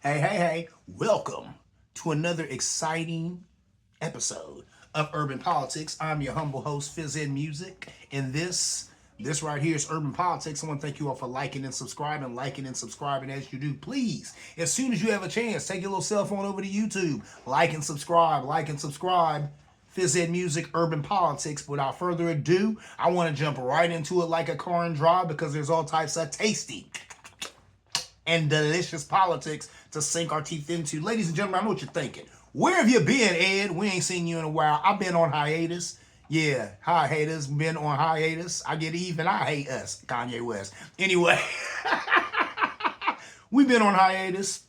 Hey, welcome to another exciting episode of Urban Politics. I'm your humble host, Fizz Ed Music, and this right here is Urban Politics. I want to thank you all for liking and subscribing as you do. Please, as soon as you have a chance, take your little cell phone over to YouTube, like and subscribe. Fizz Ed Music, Urban Politics. Without further ado, I want to jump right into it like a car and drive because there's all types of tasty and delicious politics to sink our teeth into. Ladies and gentlemen, I know what you're thinking. Where have you been, Ed? We ain't seen you in a while. I've been on hiatus. Yeah, hi haters, been on hiatus. I get even, I hate us, Kanye West. Anyway, we've been on hiatus.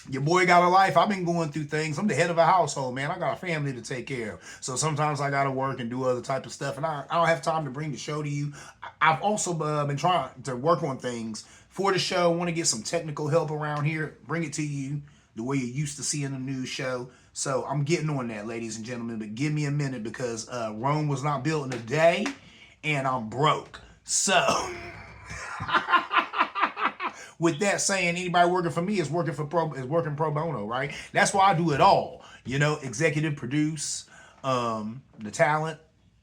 Your boy got a life. I've been going through things. I'm the head of a household, man. I got a family to take care of. So sometimes I got to work and do other type of stuff. And I don't have time to bring the show to you. I've also been trying to work on things for the show. I want to get some technical help around here. Bring it to you the way you used to see in the news show. So I'm getting on that, ladies and gentlemen. But give me a minute because Rome was not built in a day. And I'm broke. So... with that saying, anybody working for me is working pro bono, right? That's why I do it all. You know, executive produce, the talent,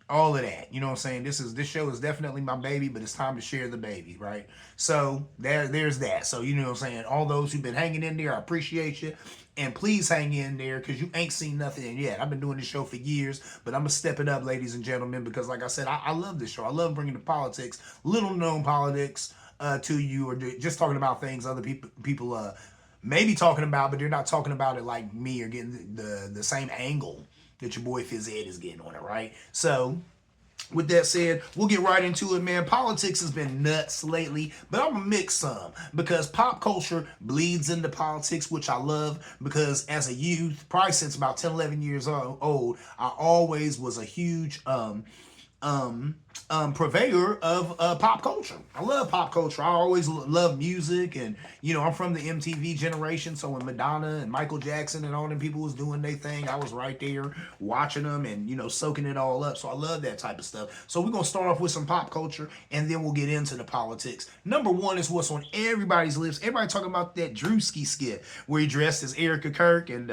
all of that. You know what I'm saying? This show is definitely my baby, but it's time to share the baby, right? So there's that. So you know what I'm saying? All those who've been hanging in there, I appreciate you. And please hang in there because you ain't seen nothing yet. I've been doing this show for years, but I'm going to step it up, ladies and gentlemen, because like I said, I love this show. I love bringing the politics, little known politics, to you, or just talking about things other people maybe talking about, but they're not talking about it like me or getting the same angle that your boy Fizz Ed is getting on it, right? So with that said, we'll get right into it, man. Politics has been nuts lately, but I'm gonna mix some because pop culture bleeds into politics, which I love because as a youth, probably since about 10, 11 years old, I always was a huge purveyor of pop culture. I love pop culture. I always love music, and you know I'm from the MTV generation. So when Madonna and Michael Jackson and all them people was doing their thing, I was right there watching them and you know soaking it all up. So I love that type of stuff. So we're gonna start off with some pop culture, and then we'll get into the politics. Number one is what's on everybody's lips. Everybody talking about that Drewski skit where he dressed as Erica Kirk and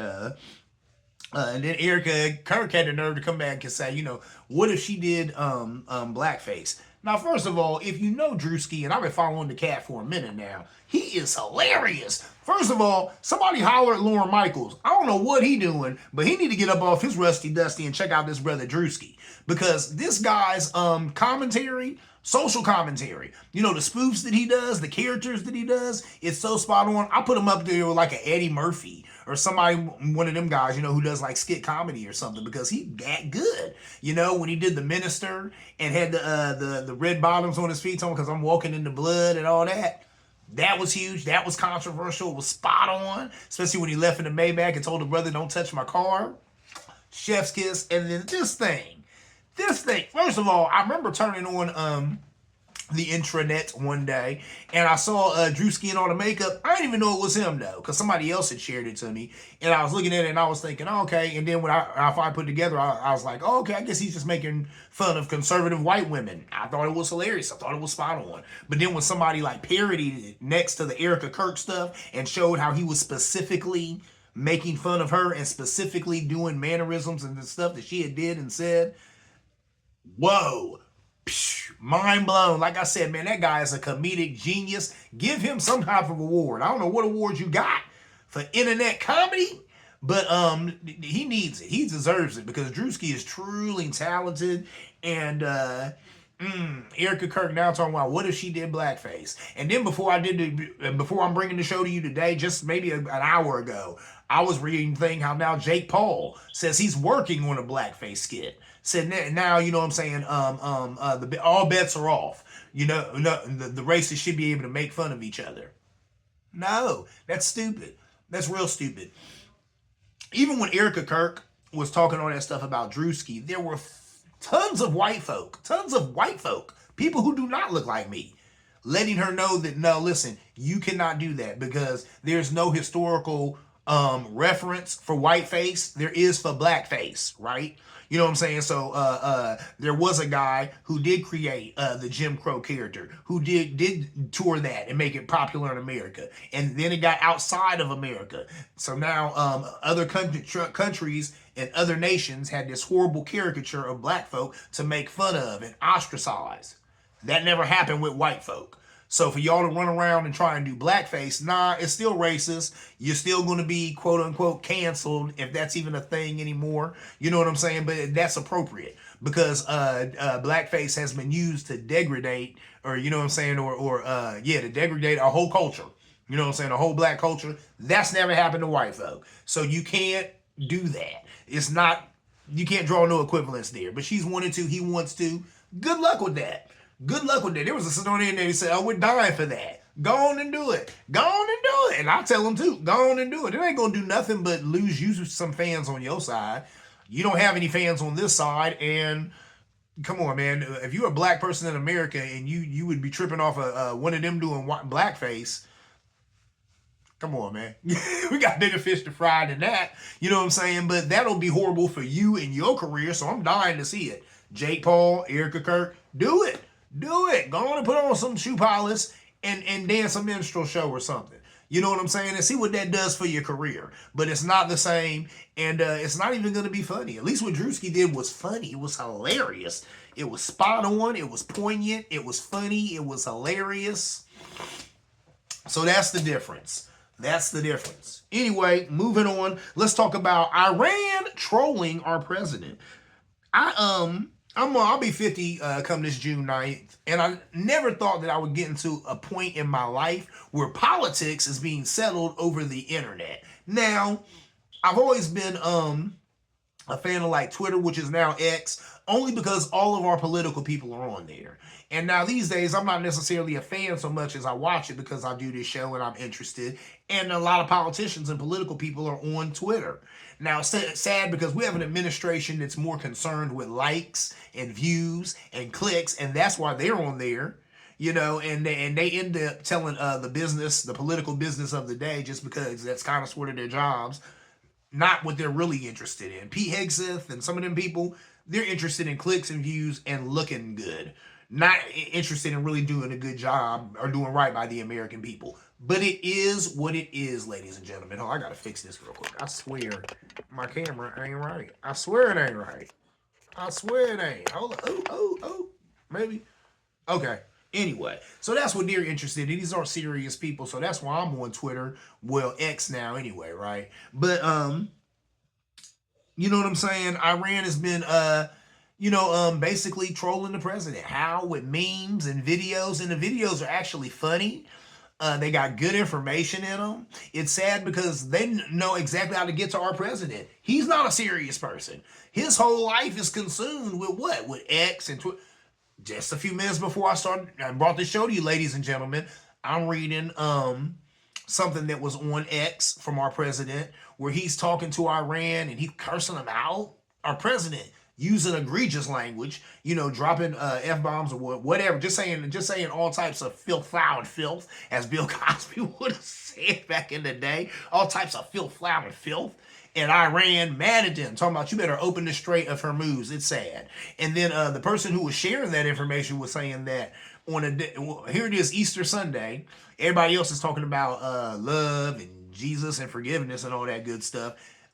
then Erica Kirk had the nerve to come back and say, you know, what if she did blackface? Now, first of all, if you know Drewski, and I've been following the cat for a minute now, he is hilarious. First of all, somebody holler at Lorne Michaels. I don't know what he doing, but he need to get up off his rusty dusty and check out this brother Drewski. Because this guy's commentary, social commentary, you know, the spoofs that he does, the characters that he does, it's so spot on. I put him up there with like an Eddie Murphy or somebody, one of them guys, you know, who does like skit comedy or something because he that good. You know, when he did The Minister and had the red bottoms on his feet on because I'm walking in the blood and all that. That was huge. That was controversial. It was spot on, especially when he left in the Maybach and told the brother, "Don't touch my car." Chef's kiss. And then this thing. First of all, I remember turning on the intranet one day and I saw Drewski in all the makeup. I didn't even know it was him though, because somebody else had shared it to me. And I was looking at it and I was thinking, oh, okay. And then when I finally put it together, I was like, oh, okay, I guess he's just making fun of conservative white women. I thought it was hilarious. I thought it was spot on. But then when somebody like parodied it next to the Erica Kirk stuff and showed how he was specifically making fun of her and specifically doing mannerisms and the stuff that she had did and said, whoa, mind blown. Like I said, man, that guy is a comedic genius. Give him some type of award. I don't know what award you got for internet comedy, but he needs it. He deserves it because Drewski is truly talented. And Erica Kirk now talking about what if she did blackface. And then before I'm bringing the show to you today, just maybe an hour ago, I was reading thing how now Jake Paul says he's working on a blackface skit. Said now, you know what I'm saying, all bets are off. You know, no, the races should be able to make fun of each other. No, that's stupid. That's real stupid. Even when Erica Kirk was talking all that stuff about Drewski, there were tons of white folk, people who do not look like me, letting her know that, no, listen, you cannot do that because there's no historical reference for whiteface. There is for blackface, right? You know what I'm saying? So there was a guy who did create the Jim Crow character, who did tour that and make it popular in America, and then it got outside of America. So now other countries and other nations had this horrible caricature of black folk to make fun of and ostracize. That never happened with white folk. So for y'all to run around and try and do blackface, nah, it's still racist. You're still going to be quote unquote canceled, if that's even a thing anymore. You know what I'm saying? But that's appropriate because blackface has been used to degrade, or you know what I'm saying, or to degrade a whole culture. You know what I'm saying? A whole black culture. That's never happened to white folk. So you can't do that. It's not. You can't draw no equivalence there. But she's wanted to. He wants to. Good luck with that. Good luck with that. There was a story in there that said, "Oh, we're dying for that. Go on and do it. Go on and do it." And I tell them too, go on and do it. It ain't gonna do nothing but lose you some fans on your side. You don't have any fans on this side, and come on, man. If you're a black person in America and you would be tripping off one of them doing blackface, come on, man. We got bigger fish to fry than that. You know what I'm saying? But that'll be horrible for you and your career. So I'm dying to see it. Jake Paul, Erica Kirk, do it. Do it. Go on and put on some shoe polish and dance a minstrel show or something. You know what I'm saying? And see what that does for your career. But it's not the same, and it's not even going to be funny. At least what Drewski did was funny. It was hilarious. It was spot on. It was poignant. It was funny. It was hilarious. So that's the difference. That's the difference. Anyway, moving on. Let's talk about Iran trolling our president. I'll be 50 come this June 9th, and I never thought that I would get into a point in my life where politics is being settled over the internet. Now, I've always been a fan of like Twitter, which is now X, only because all of our political people are on there. And now these days, I'm not necessarily a fan so much as I watch it because I do this show and I'm interested. And a lot of politicians and political people are on Twitter. Now, it's sad because we have an administration that's more concerned with likes and views and clicks, and that's why they're on there. You know, and they end up telling the political business of the day just because that's kind of sort of their jobs, not what they're really interested in. Pete Hegseth and some of them people, they're interested in clicks and views and looking good, not interested in really doing a good job or doing right by the American people. But it is what it is, ladies and gentlemen. Oh, I gotta fix this real quick. I swear my camera ain't right. I swear it ain't right. I swear it ain't. Hold on. Oh. Maybe. Okay. Anyway, so that's what they're interested in. These are serious people, so that's why I'm on Twitter. Well, X now anyway, right? But you know what I'm saying? Iran has been basically trolling the president. How? With memes and videos, and the videos are actually funny. They got good information in them. It's sad because they know exactly how to get to our president. He's not a serious person. His whole life is consumed with what? With X and Twitter. Just a few minutes before I brought this show to you, ladies and gentlemen, I'm reading something that was on X from our president where he's talking to Iran and he's cursing them out. Our president using egregious language, dropping F-bombs or whatever, just saying all types of filth, flour, and filth, as Bill Cosby would have said back in the day, all types of filth, flour, and filth. And Iran mad at them, talking about you better open the Strait of Hormuz. It's sad. And then the person who was sharing that information was saying that here it is, Easter Sunday. Everybody else is talking about love and Jesus and forgiveness and all that good stuff.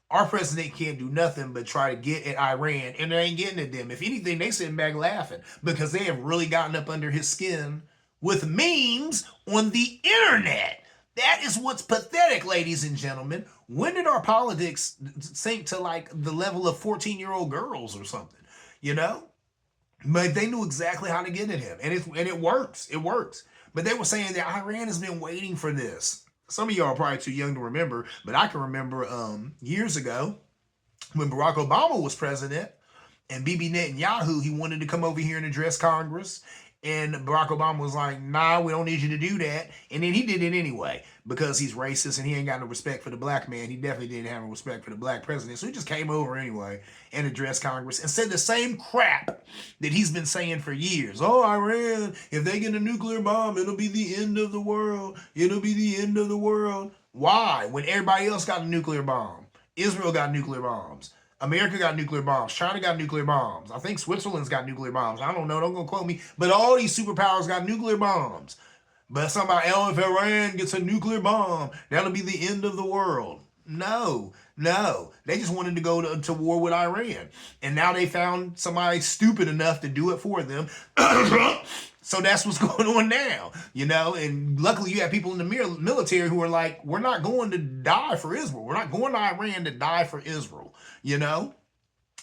Our president can't do nothing but try to get at Iran, and they ain't getting at them. If anything, they sitting back laughing because they have really gotten up under his skin with memes on the internet. That is what's pathetic, ladies and gentlemen. When did our politics sink to like the level of 14-year-old girls or something? But they knew exactly how to get at him, and it works. It works. But they were saying that Iran has been waiting for this. Some of y'all are probably too young to remember, but I can remember years ago when Barack Obama was president and Bibi Netanyahu, he wanted to come over here and address Congress. And Barack Obama was like, nah, we don't need you to do that. And then he did it anyway because he's racist and he ain't got no respect for the black man. He definitely didn't have no respect for the black president. So he just came over anyway and addressed Congress and said the same crap that he's been saying for years. Oh, Iran, if they get a nuclear bomb, it'll be the end of the world. It'll be the end of the world. Why? When everybody else got a nuclear bomb. Israel got nuclear bombs. America got nuclear bombs. China got nuclear bombs. I think Switzerland's got nuclear bombs. I don't know. Don't go quote me. But all these superpowers got nuclear bombs. But somebody, oh, if Iran gets a nuclear bomb, that'll be the end of the world. No, no. They just wanted to go to war with Iran. And now they found somebody stupid enough to do it for them. So that's what's going on now, you know? And luckily you have people in the military who are like, we're not going to die for Israel. We're not going to Iran to die for Israel, you know?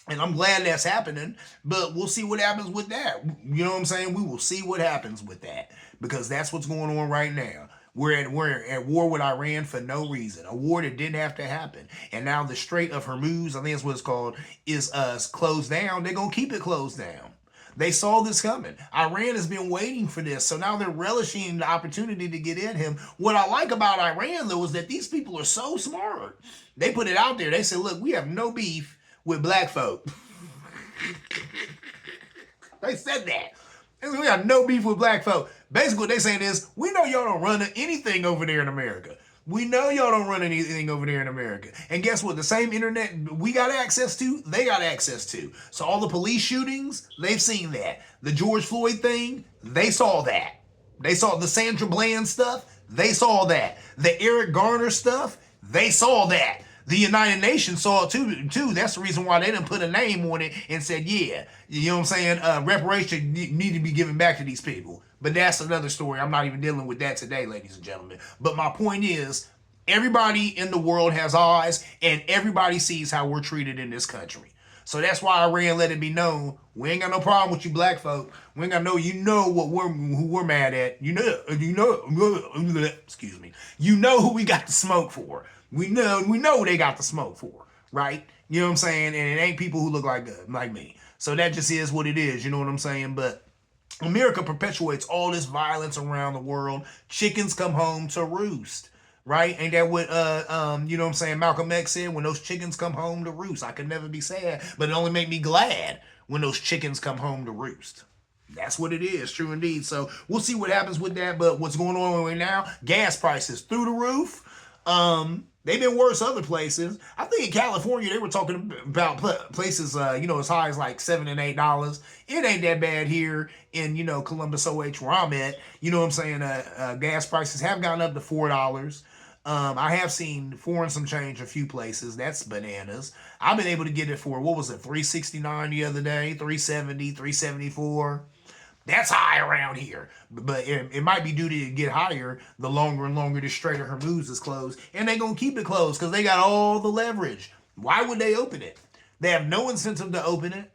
And I'm glad that's happening, but we'll see what happens with that. You know what I'm saying? We will see what happens with that because that's what's going on right now. We're at war with Iran for no reason. A war that didn't have to happen. And now the Strait of Hormuz, I think that's what it's called, is closed down. They're going to keep it closed down. They saw this coming. Iran has been waiting for this. So now they're relishing the opportunity to get at him. What I like about Iran, though, is that these people are so smart. They put it out there. They said, look, we have no beef with black folk. They said that. We got no beef with black folk. Basically, what they're saying is, we know y'all don't run anything over there in America. We know y'all don't run anything over there in America. And guess what? The same internet we got access to, they got access to. So all the police shootings, they've seen that. The George Floyd thing, they saw that. They saw the Sandra Bland stuff, they saw that. The Eric Garner stuff, they saw that. The United Nations saw it too. That's the reason why they didn't put a name on it and said, yeah, you know what I'm saying? Reparation need to be given back to these people. But that's another story. I'm not even dealing with that today, ladies and gentlemen. But my point is, everybody in the world has eyes, and everybody sees how we're treated in this country. So that's why Iran let it be known, we ain't got no problem with you black folk. We ain't got no, you know what who we're mad at. You know, excuse me. You know who we got the smoke for. We know they got the smoke for, right? You know what I'm saying? And it ain't people who look like me. So that just is what it is, you know what I'm saying? But America perpetuates all this violence around the world. Chickens come home to roost, right? Ain't that what you know what I'm saying, Malcolm X said? When those chickens come home to roost, I could never be sad, but it only make me glad when those chickens come home to roost. That's what it is, true indeed. So we'll see what happens with that. But what's going on right now? Gas prices through the roof. They've been worse other places. I think in California they were talking about places, as high as like $7 and $8. It ain't that bad here in Columbus, OH, where I'm at. You know what I'm saying? Gas prices have gone up to $4. I have seen $4 and some change a few places. That's bananas. I've been able to get it for, what was it, $3.69 the other day, $3.70, $3.74. That's high around here. But it might be due to get higher the longer and longer the Strait of Hormuz is closed. And they're going to keep it closed because they got all the leverage. Why would they open it? They have no incentive to open it.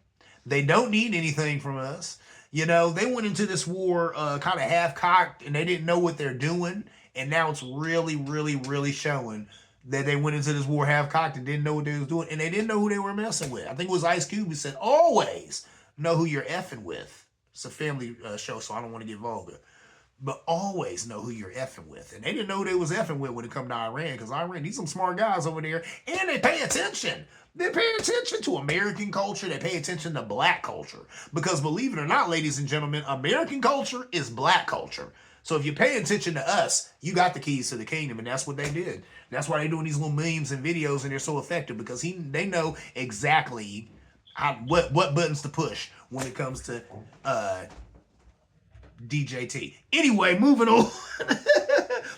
They don't need anything from us. They went into this war kind of half-cocked and they didn't know what they're doing. And now it's really, really, really showing that they went into this war half-cocked and didn't know what they was doing. And they didn't know who they were messing with. I think it was Ice Cube who said, always know who you're effing with. It's a family show, so I don't want to get vulgar. But always know who you're effing with. And they didn't know who they was effing with when it come to Iran, because Iran, these some smart guys over there, and they pay attention. They pay attention to American culture. They pay attention to black culture. Because believe it or not, ladies and gentlemen, American culture is black culture. So if you pay attention to us, you got the keys to the kingdom, and that's what they did. That's why they're doing these little memes and videos, and they're so effective, because they know exactly what buttons to push when it comes to DJT. Anyway, moving on.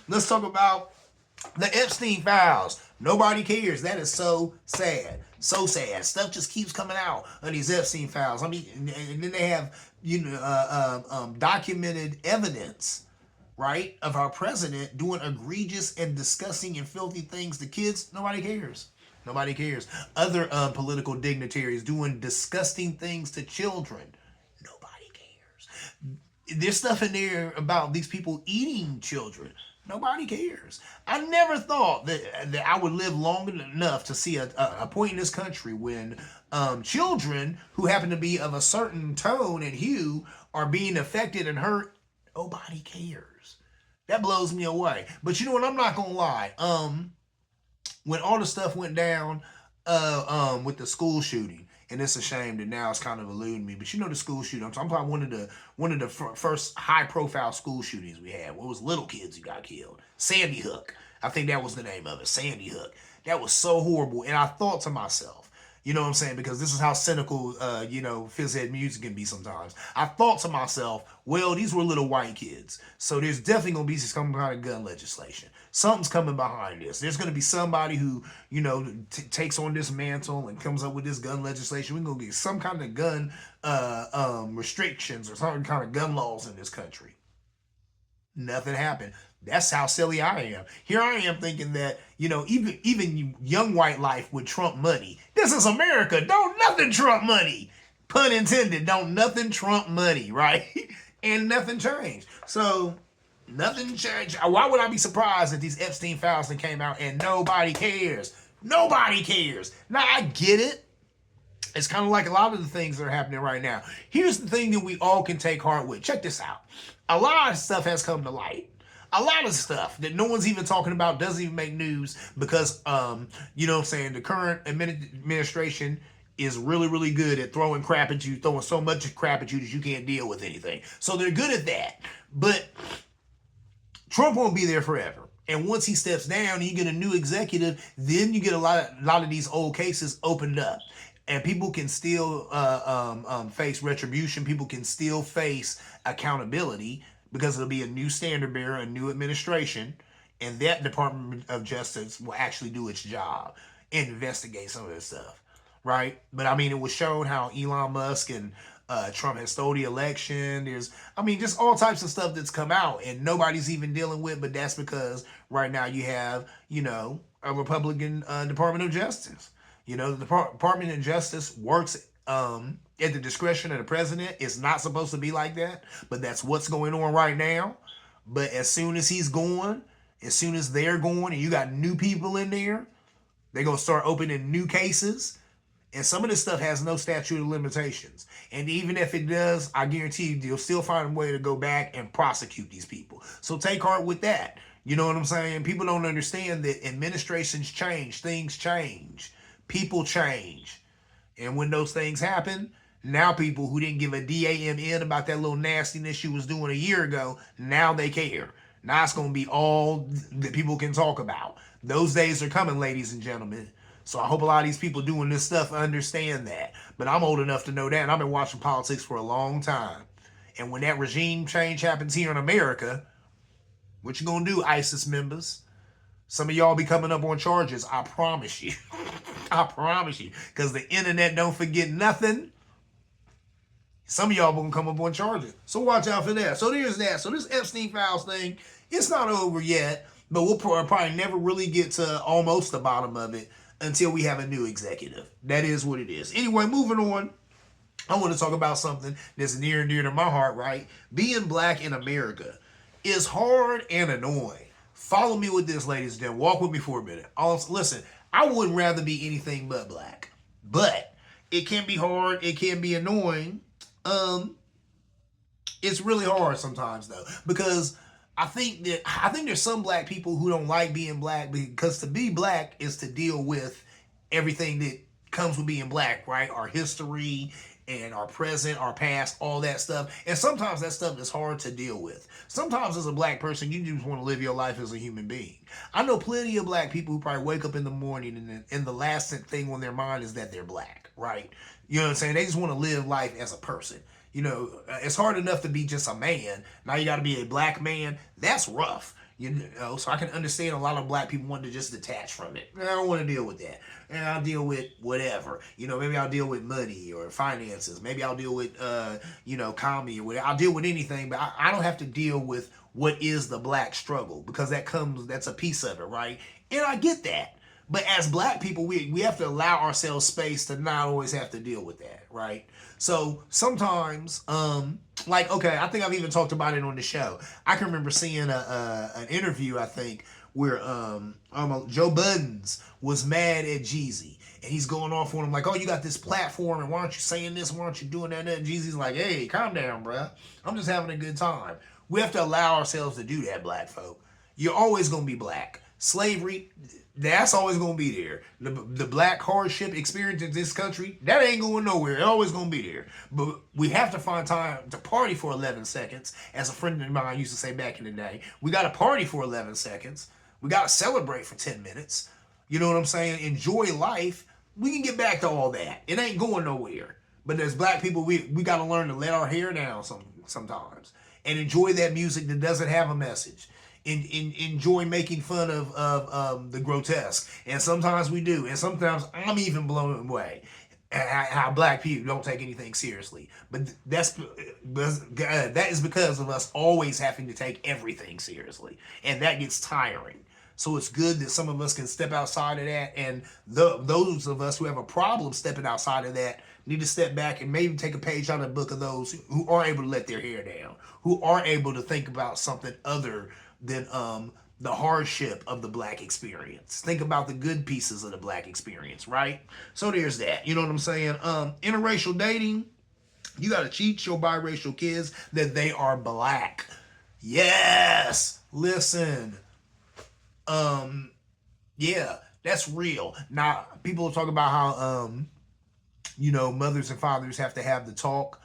Let's talk about the Epstein files. Nobody cares. That is so sad. So sad. Stuff just keeps coming out of these Epstein files. I mean, and then they have documented evidence, right, of our president doing egregious and disgusting and filthy things to kids. Nobody cares. Nobody cares. Other political dignitaries doing disgusting things to children. Nobody cares. There's stuff in there about these people eating children. Nobody cares. I never thought that I would live long enough to see a point in this country when children who happen to be of a certain tone and hue are being affected and hurt. Nobody cares. That blows me away. But you know what? I'm not going to lie. When all the stuff went down with the school shooting, and it's a shame that now it's kind of eluding me, but the school shooting, I'm talking about one of the first high-profile school shootings we had. Where it was little kids who got killed. Sandy Hook. I think that was the name of it, Sandy Hook. That was so horrible. And I thought to myself, You know what I'm saying? Because this is how cynical, Fizzhead music can be sometimes. I thought to myself, well, these were little white kids. So there's definitely going to be some kind of gun legislation. Something's coming behind this. There's going to be somebody who, takes on this mantle and comes up with this gun legislation. We're going to get some kind of gun restrictions or some kind of gun laws in this country. Nothing happened. That's how silly I am. Here I am thinking that, even young white life with Trump money. This is America. Don't nothing Trump money. Pun intended. Don't nothing Trump money, right? And nothing changed. So nothing changed. Why would I be surprised that these Epstein files that came out and nobody cares? Nobody cares. Now I get it. It's kind of like a lot of the things that are happening right now. Here's the thing that we all can take heart with. Check this out. A lot of stuff has come to light. A lot of stuff that no one's even talking about, doesn't even make news because, the current administration is really, really good at throwing crap at you, throwing so much crap at you that you can't deal with anything. So they're good at that. But Trump won't be there forever. And once he steps down and you get a new executive, then you get a lot of these old cases opened up. And people can still face retribution. People can still face accountability because it'll be a new standard bearer, a new administration, and that Department of Justice will actually do its job and investigate some of this stuff, right? But I mean, it was shown how Elon Musk and Trump has stole the election. There's, just all types of stuff that's come out and nobody's even dealing with, but that's because right now you have, a Republican Department of Justice. The Department of Justice works at the discretion of the president. It's not supposed to be like that, but that's what's going on right now. But as soon as he's gone, as soon as they're gone, and you got new people in there, they're going to start opening new cases. And some of this stuff has no statute of limitations. And even if it does, I guarantee you, you'll still find a way to go back and prosecute these people. So take heart with that. You know what I'm saying? People don't understand that administrations change, things change. People change. And when those things happen, now people who didn't give a damn about that little nastiness you was doing a year ago, now they care. Now it's going to be all that people can talk about. Those days are coming, ladies and gentlemen. So I hope a lot of these people doing this stuff understand that. But I'm old enough to know that, and I've been watching politics for a long time. And when that regime change happens here in America, what you going to do, ISIS members? Some of y'all be coming up on charges, I promise you. I promise you. Because the internet don't forget nothing. Some of y'all gonna come up on charges. So watch out for that. So there's that. So this Epstein Files thing, it's not over yet. But we'll probably never really get to almost the bottom of it until we have a new executive. That is what it is. Anyway, moving on. I want to talk about something that's near and dear to my heart, right? Being black in America is hard and annoying. Follow me with this, ladies and gentlemen. Walk with me for a minute. Listen, I wouldn't rather be anything but black. But it can be hard. It can be annoying. It's really hard sometimes, though. Because I think there's some black people who don't like being black. Because to be black is to deal with everything that comes with being black, right? Our history and our present, our past, all that stuff. And sometimes that stuff is hard to deal with. Sometimes as a black person, you just want to live your life as a human being. I know plenty of black people who probably wake up in the morning and the last thing on their mind is that they're black, right? You know what I'm saying? They just want to live life as a person. It's hard enough to be just a man. Now you got to be a black man. That's rough. So I can understand a lot of black people want to just detach from it. I don't want to deal with that. And I'll deal with whatever. Maybe I'll deal with money or finances. Maybe I'll deal with, comedy or whatever. I'll deal with anything, but I don't have to deal with what is the black struggle because that's a piece of it, right? And I get that. But as black people, we have to allow ourselves space to not always have to deal with that, right? So sometimes, okay, I think I've even talked about it on the show. I can remember seeing an interview, I think, where Joe Budden was mad at Jeezy. And he's going off on him like, oh, you got this platform, and why aren't you saying this? Why aren't you doing that? And Jeezy's like, hey, calm down, bruh. I'm just having a good time. We have to allow ourselves to do that, black folk. You're always going to be black. Slavery, that's always going to be there. The black hardship experience in this country, that ain't going nowhere. It's always going to be there. But we have to find time to party for 11 seconds, as a friend of mine used to say back in the day. We got to party for 11 seconds. We got to celebrate for 10 minutes. You know what I'm saying? Enjoy life. We can get back to all that. It ain't going nowhere. But as black people, we got to learn to let our hair down sometimes and enjoy that music that doesn't have a message. Enjoy making fun of the grotesque. And sometimes we do. And sometimes I'm even blown away at how black people don't take anything seriously. But that is because of us always having to take everything seriously. And that gets tiring. So it's good that some of us can step outside of that, and those of us who have a problem stepping outside of that need to step back and maybe take a page out of the book of those who are able to let their hair down, who are able to think about something other than the hardship of the black experience. Think about the good pieces of the black experience, right? So there's that. You know what I'm saying? Interracial dating, you got to teach your biracial kids that they are black. Yes. Listen. Yeah, that's real. Now, people talk about how, mothers and fathers have to have the talk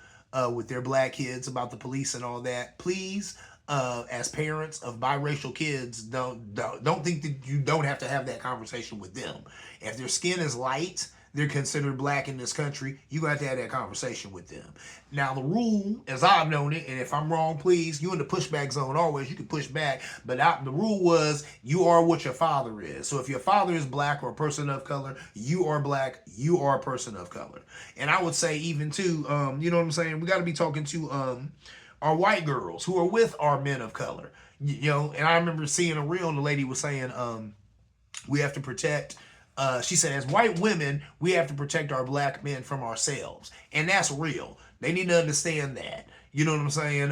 with their black kids about the police and all that. Please, as parents of biracial kids, don't think that you don't have to have that conversation with them. If their skin is light, they're considered black in this country, you got to have that conversation with them. Now, the rule, as I've known it, and if I'm wrong, please, you in the pushback zone always, you can push back, but the rule was you are what your father is. So if your father is black or a person of color, you are black, you are a person of color. And I would say even too, you know what I'm saying, we got to be talking to our white girls who are with our men of color. And I remember seeing a reel and the lady was saying, we have to protect. She said, as white women, we have to protect our black men from ourselves. And that's real. They need to understand that. You know what I'm saying?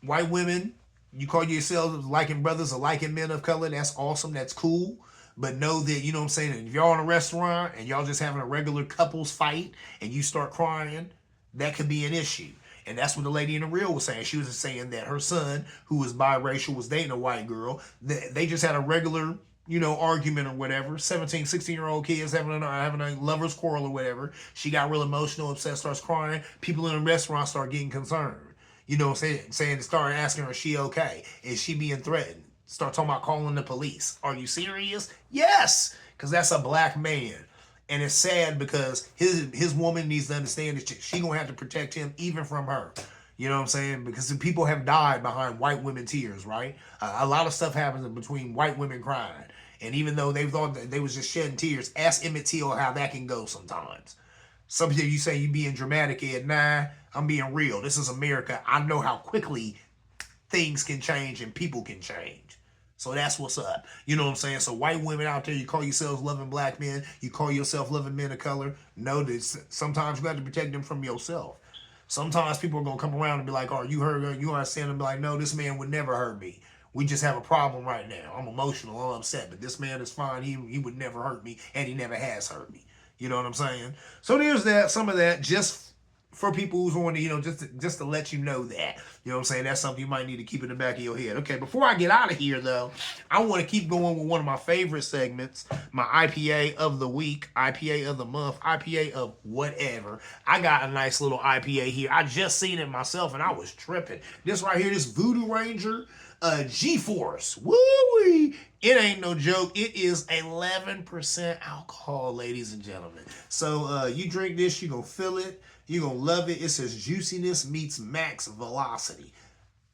White women, you call yourselves liking brothers or liking men of color. That's awesome. That's cool. But know that, you know what I'm saying, if y'all in a restaurant and y'all just having a regular couples fight and you start crying, that could be an issue. And that's what the lady in the reel was saying. She was saying that her son, who was biracial, was dating a white girl. They just had a regular argument or whatever. 17, 16-year-old kids having a lover's quarrel or whatever. She got real emotional, upset, starts crying. People in the restaurant start getting concerned. Saying start asking her, is she okay? Is she being threatened? Start talking about calling the police. Are you serious? Yes, because that's a black man. And it's sad because his woman needs to understand that she gonna have to protect him even from her. You know what I'm saying? Because people have died behind white women tears, right? A lot of stuff happens in between white women crying. And even though they thought that they was just shedding tears, ask Emmett Till how that can go sometimes. Some people, you say you being dramatic, Ed. Nah, I'm being real. This is America. I know how quickly things can change and people can change. So that's what's up. You know what I'm saying? So white women out there, you call yourselves loving black men, you call yourself loving men of color, know that sometimes you got to protect them from yourself. Sometimes people are going to come around and be like, oh, you heard her, you understand, and be like, no, this man would never hurt me. We just have a problem right now. I'm emotional, I'm upset, but this man is fine. He would never hurt me, and he never has hurt me. You know what I'm saying? So there's that, some of that, just for people who's on the, just to let you know that. You know what I'm saying? That's something you might need to keep in the back of your head. Okay, before I get out of here, though, I want to keep going with one of my favorite segments, my IPA of the week, IPA of the month, IPA of whatever. I got a nice little IPA here. I just seen it myself, and I was tripping. This right here, this Voodoo Ranger G-Force. Woo-wee! It ain't no joke. It is 11% alcohol, ladies and gentlemen. So you drink this, you're going to feel it. You're going to love it. It says juiciness meets max velocity.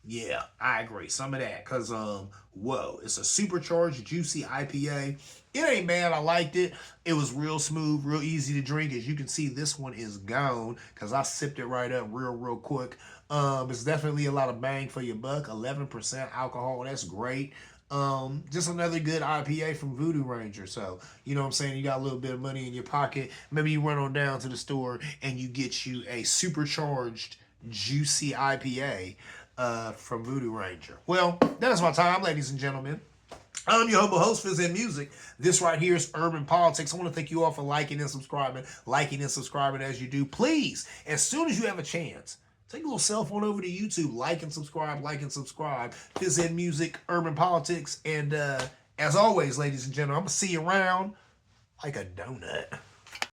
Yeah, I agree. Some of that. Because, whoa. It's a supercharged, juicy IPA. It ain't bad. I liked it. It was real smooth, real easy to drink. As you can see, this one is gone. Because I sipped it right up real quick. It's definitely a lot of bang for your buck. 11% alcohol. That's great. Just another good IPA from Voodoo Ranger. So, you know what I'm saying? You got a little bit of money in your pocket. Maybe you run on down to the store and you get you a supercharged, juicy IPA from Voodoo Ranger. Well, that is my time, ladies and gentlemen. I'm your humble host, Fizz and Music. This right here is Urban Politics. I want to thank you all for liking and subscribing as you do. Please, as soon as you have a chance, take a little cell phone over to YouTube. Like and subscribe. Fizz and Music, Urban Politics. And as always, ladies and gentlemen, I'm going to see you around like a donut.